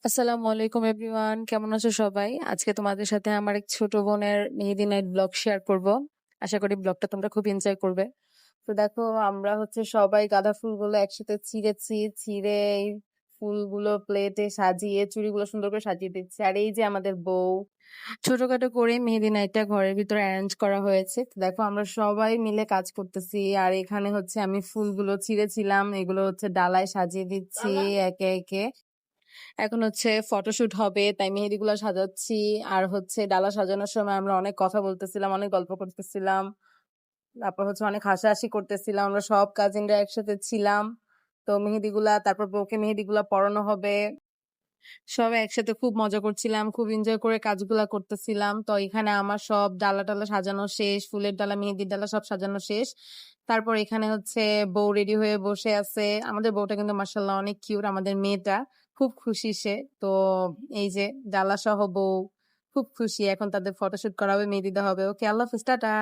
আসসালামু আলাইকুম এভরিওয়ান, কেমন আছো সবাই? আজকে তোমাদের সাথে আমার এক ছোট বোনের মেহেদি নাইট ব্লগ শেয়ার করব। আশা করি ব্লগটা তোমরা খুব এনজয় করবে। তো দেখো, আমরা সবাই গাঁদা ফুলগুলো একসাথে ছিঁড়েছি, ছিঁড়ে এই ফুলগুলো প্লেটে সাজিয়ে চুড়িগুলো সুন্দর করে সাজিয়ে দিচ্ছি। আর এই যে আমাদের বউ ছোটখাটো করে মেহেদি নাইটটা ঘরের ভিতরে অ্যারেঞ্জ করা হয়েছে। তো দেখো, আমরা সবাই মিলে কাজ করতেছি। আর এখানে আমি ফুলগুলো ছিঁড়েছিলাম, এগুলো ডালায় সাজিয়ে দিচ্ছি একে একে। এখন ফটোশুট হবে, তাই মেহেদিগুলো সাজাচ্ছি। আর ডালা সাজানোর সময় আমরা অনেক কথা বলতেছিলাম, অনেক গল্প করতেছিলাম। তারপর অনেক হাসাহাসি করতেছিলাম, আমরা সব কাজিনরা একসাথে ছিলাম। তো তারপর বউকে মেহেদিগুলা পরানো হবে। সবাই একসাথে খুব মজা করছিলাম, খুব এনজয় করে কাজগুলা করতেছিলাম। তো এখানে আমার সব ডালা টালা সাজানো শেষ, ফুলের ডালা মেহেদির ডালা সব সাজানো শেষ। তারপর এখানে বউ রেডি হয়ে বসে আছে। আমাদের বউটা কিন্তু মাশাআল্লাহ অনেক কিউট, আমাদের মেয়েটা খুব খুশি সে। তো এই যে ডালা সহ বউ খুব খুশি। এখন তাদের ফটোশুট করা হবে, মেহেদি দেওয়া হবে। ওকে, আল্লাহ হাফেজ, টাটা।